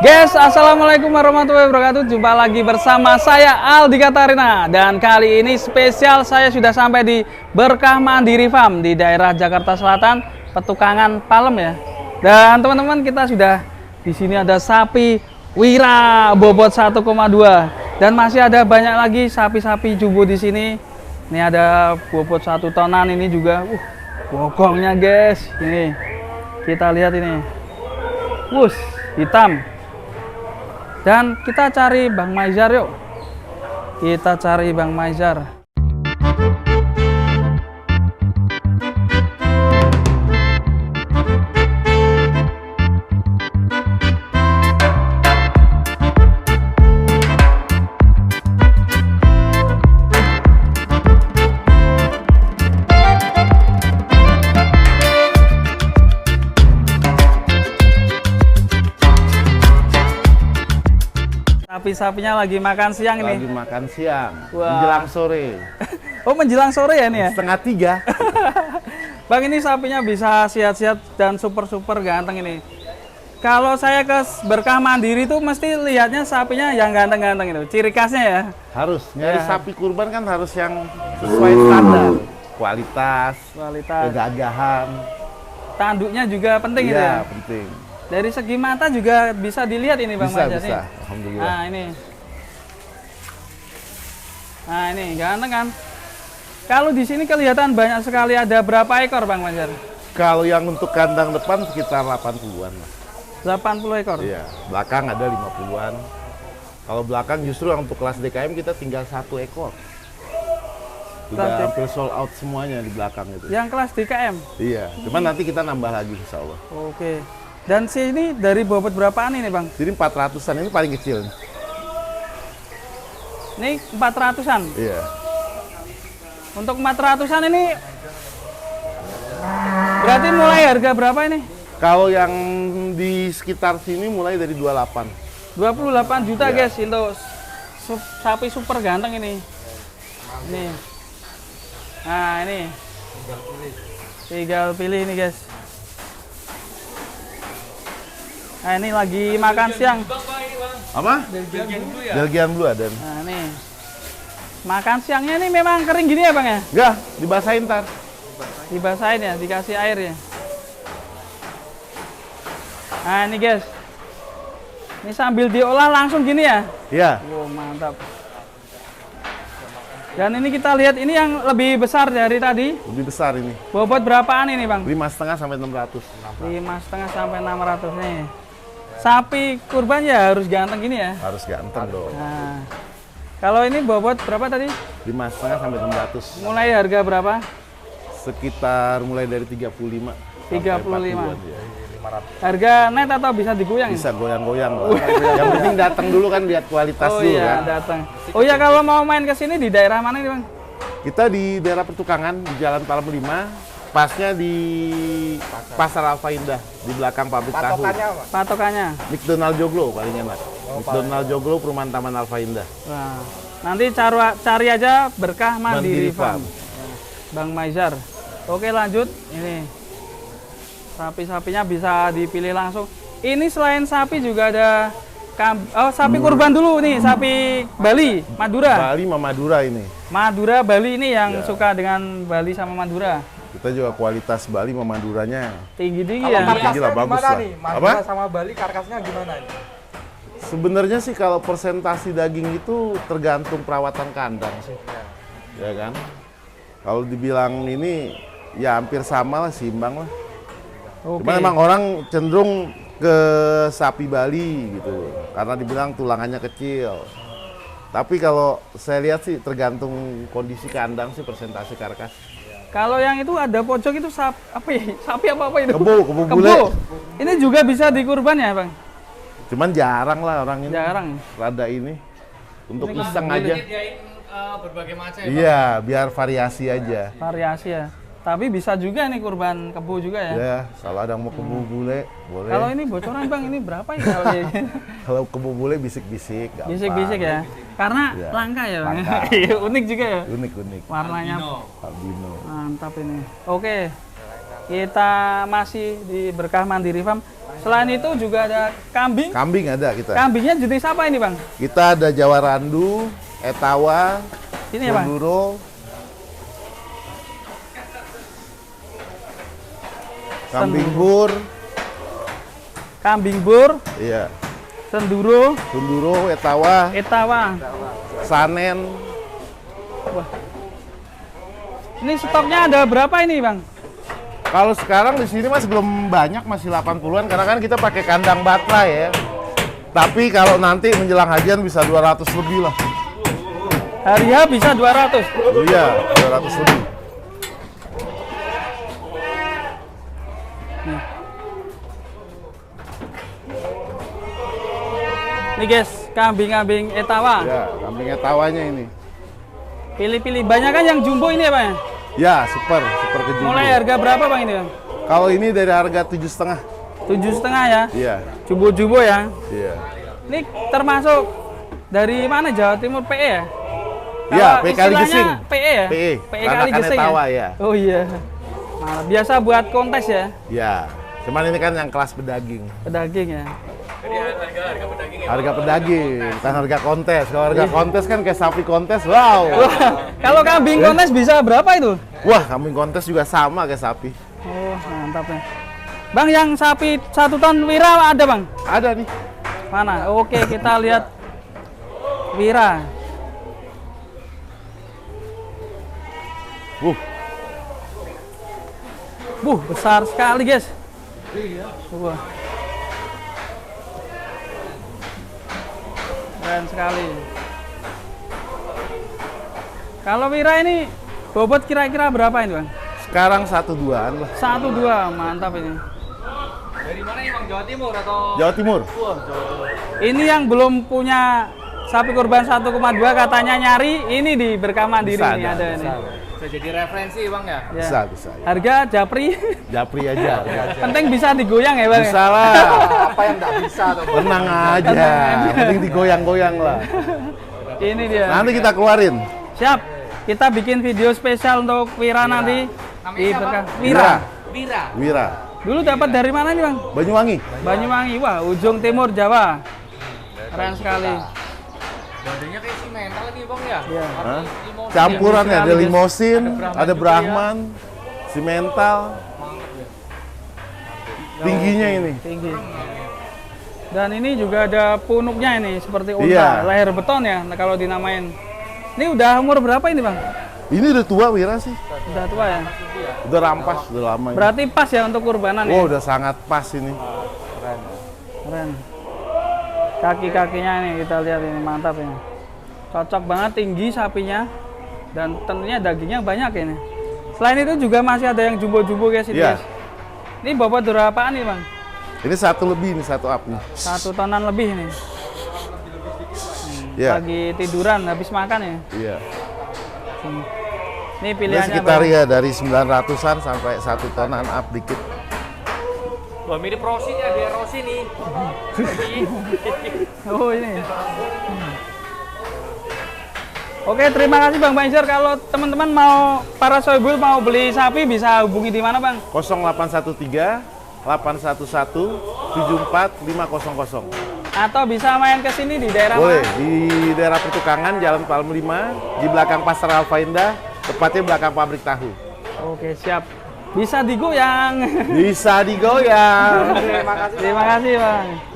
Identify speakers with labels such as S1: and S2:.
S1: Guys, assalamualaikum warahmatullahi wabarakatuh. Jumpa lagi bersama saya Aldi Katarina. Dan kali ini spesial saya sudah sampai di Berkah Mandiri Farm di daerah Jakarta Selatan, Petukangan Palem ya. Dan teman-teman, kita sudah di sini ada sapi Wira bobot 1,2 dan masih ada banyak lagi sapi-sapi jumbo di sini. Ini ada bobot 1 tonan ini juga. Bokongnya guys. Ini kita lihat ini. Hitam. Dan kita cari Bang Maizar yuk. Kita cari Bang Maizar. Sapi-sapinya lagi makan siang ini.
S2: Lagi makan siang,
S1: Wah.
S2: menjelang sore.
S1: Oh, menjelang sore ya ini ya?
S2: 2:30.
S1: Bang, ini sapinya bisa sehat-sehat dan super-super ganteng ini. Kalau saya ke Berkah Mandiri tuh mesti lihatnya sapinya yang ganteng-ganteng itu. Ciri khasnya ya?
S2: Harus, nyari
S1: Ya.
S2: sapi kurban kan harus yang sesuai standar. Kualitas, kegagahan.
S1: Tanduknya juga penting itu ya?
S2: Iya, penting.
S1: Dari segi mata juga bisa dilihat ini Bang
S2: Bisa,
S1: Maizar nih.
S2: bisa. Alhamdulillah.
S1: Nah ini. Nah ini ganteng kan? Kalau di sini kelihatan banyak sekali, ada berapa ekor Bang Maizar?
S2: Kalau yang untuk kandang depan sekitar 80-an lah.
S1: 80 ekor?
S2: Iya, belakang ada 50-an. Kalau belakang justru untuk kelas DKM kita tinggal 1 ekor. Udah hampir sold out semuanya di belakang itu.
S1: Yang kelas DKM?
S2: Iya, cuman nanti kita nambah lagi insya Allah.
S1: Oke. Dan sini dari bobot berapaan ini Bang?
S2: Jadi 400-an ini paling kecil.
S1: Ini 400-an?
S2: Iya.
S1: Untuk 400-an ini berarti mulai harga berapa ini?
S2: Kalau yang di sekitar sini mulai dari 28.
S1: 28 juta
S2: Iya.
S1: guys untuk sapi super ganteng ini. Ini. Nah ini. Tinggal pilih ini guys. Nah ini lagi makan siang.
S2: Apa? Belgian Blue ada.
S1: Nah ini. Makan siangnya ini memang kering gini ya Bang ya?
S2: Enggak, dibasahin ntar.
S1: Dibasahin ya, dikasih air ya. Nah ini guys. Ini sambil diolah langsung gini ya?
S2: Iya.
S1: Wow, mantap. Dan ini kita lihat ini yang lebih besar dari tadi.
S2: Lebih besar ini.
S1: Bobot berapaan ini Bang?
S2: 5,5 sampai 600.
S1: 5,5 sampai 600 nih. Sapi kurban ya harus ganteng gini ya.
S2: Harus ganteng dong.
S1: Nah, kalau ini bobot berapa tadi?
S2: 5,5 sampai 600.
S1: Mulai harga berapa?
S2: Sekitar mulai dari 35.
S1: 35.
S2: 40-an, ya.
S1: Harga net atau bisa digoyang?
S2: Bisa goyang-goyang loh. Yang penting datang dulu kan lihat kualitas
S1: Oh
S2: dulu
S1: iya,
S2: kan.
S1: datang. Oh iya, kalau mau main ke sini di daerah mana nih Bang?
S2: Kita di daerah Pertukangan di Jalan Palem 5. Pasnya di Pasar Alfa Indah di belakang pabrik tahu.
S1: Patokannya?
S2: McDonald Joglo paling enak. McDonald Joglo Perumahan Taman Alfa Indah.
S1: Wah, nanti cari aja Berkah Mandiri Farm. Bang Maizar. Oke lanjut, ini sapi-sapinya bisa dipilih langsung. Ini selain sapi juga ada sapi kurban dulu nih, sapi Bali, Madura.
S2: Bali sama Madura ini.
S1: Madura Bali ini yang
S2: Ya.
S1: suka dengan Bali sama Madura.
S2: Kita juga kualitas Bali sama Maduranya.
S1: Tinggi-tinggi
S3: Kalau
S1: ya.
S2: Tinggi lah, bagus
S3: gimana
S2: lah.
S3: nih?
S2: Apa?
S3: Madura sama Bali karkasnya gimana nih?
S2: Sebenarnya sih kalau persentase daging itu tergantung perawatan kandang sih. Ya kan? Kalau dibilang ini ya hampir sama lah, seimbang lah.
S1: Oke.
S2: Cuma emang orang cenderung ke sapi Bali gitu. Karena dibilang tulangannya kecil. Tapi kalau saya lihat sih tergantung kondisi kandang sih persentase karkas.
S1: Kalau yang itu ada pojok itu sapi apa itu?
S2: Kebo bule.
S1: Ini juga bisa dikurban ya Bang?
S2: Cuman jarang lah orang ini.
S1: Jarang.
S2: Rada ini. Untuk
S1: Ini
S2: iseng
S1: kebo bule.
S2: aja.
S4: Berbagai macam ya,
S2: Iya, biar variasi aja.
S1: Variasi ya. Tapi bisa juga nih kurban kebo juga ya.
S2: Ya, kalau ada yang mau kebo bule, boleh.
S1: Kalau ini bocoran Bang, ini berapa ya kalau ini?
S2: Kalau kebo bule bisik-bisik, gampang.
S1: Bisik-bisik ya. Karena
S2: Iya.
S1: langka ya Bang.
S2: Langka.
S1: Iya, unik juga ya.
S2: Unik-unik.
S1: Warnanya
S2: Albino.
S1: mantap ini. Oke. Kita masih di Berkah Mandiri Farm. Selain itu juga ada kambing.
S2: Kambing ada kita.
S1: Kambingnya jenis apa ini, Bang?
S2: Kita ada Jawa Randu, Etawa,
S1: Ini ya, Bang?
S2: Sunduro, kambing bur,
S1: Kambing bur,
S2: iya,
S1: Senduro,
S2: Sunduro, Etawa,
S1: Etawa.
S2: Sanen.
S1: Wah. Ini stoknya ada berapa ini, Bang?
S2: Kalau sekarang di sini masih belum banyak, masih 80-an karena kan kita pakai kandang batra ya. Tapi kalau nanti menjelang hajian bisa 200 lebih lah.
S1: Hari H bisa 200.
S2: Iya, 200 lebih.
S1: Nih guys, kambing-kambing Etawa.
S2: Ya, kambing Etawanya ini.
S1: Pilih-pilih. Banyak kan yang jumbo ini ya, Bang?
S2: Ya, super kejumbo.
S1: Mulai harga berapa, Bang, ini, Bang?
S2: Kalau ini dari harga 7,5.
S1: 7,5 ya?
S2: Iya,
S1: Jumbo-jumbo ya?
S2: iya.
S1: Ini termasuk dari mana, Jawa Timur, PE ya?
S2: Iya,
S1: Kalau
S2: PE Kali
S1: istilahnya
S2: Gesing.
S1: PE ya?
S2: PE,
S1: Kali
S2: Ranakan
S1: Gesing
S2: Etawa ya.
S1: Oh iya. Nah, biasa buat kontes ya?
S2: Ya, cuman ini kan yang kelas pedaging.
S1: Pedaging ya?
S4: Jadi harga pedaging ya.
S2: Harga pedaging, bukan harga kontes. Kalau harga kontes kan kayak sapi kontes, wow.
S1: Wah, kalau kambing kontes bisa berapa itu?
S2: Wah, kambing kontes juga sama kayak sapi.
S1: Oh, mantap ya. Bang, yang sapi 1 ton Wira ada, Bang?
S2: Ada nih.
S1: Mana? Oke, kita lihat Wira. Besar sekali, guys. Wah. Keren sekali. Kalau Wira ini bobot kira-kira berapa ini, Bang?
S2: Sekarang 1-2an lah.
S1: 1-2, mantap ini.
S4: Dari mana emang Jawa Timur atau?
S2: Jawa Timur.
S4: Wah, Jawa Timur.
S1: Ini yang belum punya sapi kurban 1,2 katanya nyari, ini di Berkah Mandiri
S2: Bisa
S1: ini ada ini.
S4: Bisa jadi referensi Bang ya?
S1: Ya.
S2: Bisa, bisa.
S1: Harga japri,
S2: Japri aja.
S1: penting bisa digoyang ya, Bang?
S2: Bisa lah.
S3: Apa yang nggak bisa tuh?
S2: Tenang aja. Yang penting digoyang-goyang lah.
S1: Ini dia.
S2: Nanti kita keluarin.
S1: Siap. Kita bikin video spesial untuk Wira nanti di
S4: siapa?
S1: Berkah.
S2: Wira.
S4: Bira.
S2: Wira.
S1: Dulu dapat dari mana nih, Bang?
S2: Banyuwangi.
S1: Banyuwangi. Wah, ujung timur Jawa. Keren sekali.
S4: Badannya kayak si mental lagi Bang ya?
S1: Iya.
S2: Hah?
S4: Limousine.
S2: Campuran ya, ada
S1: Guys.
S2: limosin,
S4: Ada
S2: ada
S4: Brahman
S2: Brahman, simental. Tingginya ini.
S1: Tinggi. Dan ini juga ada punuknya ini seperti unta,
S2: Iya.
S1: leher beton ya kalau dinamain. Ini udah umur berapa ini, Bang?
S2: Ini udah tua Wira sih.
S1: Udah tua ya.
S2: Udah rampas, udah lama. Ini.
S1: Berarti pas ya untuk kurbanan ya.
S2: Oh, udah sangat pas ini.
S1: Keren. Kaki-kakinya nih kita lihat ini mantap ini. Cocok banget, tinggi sapinya dan tentunya dagingnya banyak ini. Selain itu juga masih ada yang jumbo-jumbo guys ini.
S2: Iya.
S1: Guys. Ini bobot berapaan nih, Bang?
S2: Ini 1 lebih, ini 1 up nih.
S1: 1 tonan lebih nih.
S2: Iya.
S1: Lagi tiduran habis makan ya.
S2: Iya.
S1: Ini
S2: Ini
S1: pilihannya
S2: sekitar
S1: Bang.
S2: ya dari 900-an sampai 1 tonan up dikit.
S4: Wah, mirip Rossi ya, dia Rossi nih.
S1: Oh ini. Oke, terima kasih Bang Banjar. Kalau teman-teman mau para soibul mau beli sapi bisa hubungi di mana, Bang?
S2: 0813 811 74500.
S1: Atau bisa main ke sini di daerah
S2: Boleh,
S1: mana?
S2: di daerah Pertukangan, Jalan Palem 5, di belakang Pasar Alfa Indah, tepatnya belakang pabrik tahu.
S1: Oke, siap. Bisa digoyang.
S2: Bisa digoyang.
S3: Terima kasih.
S1: Terima kasih, Bang.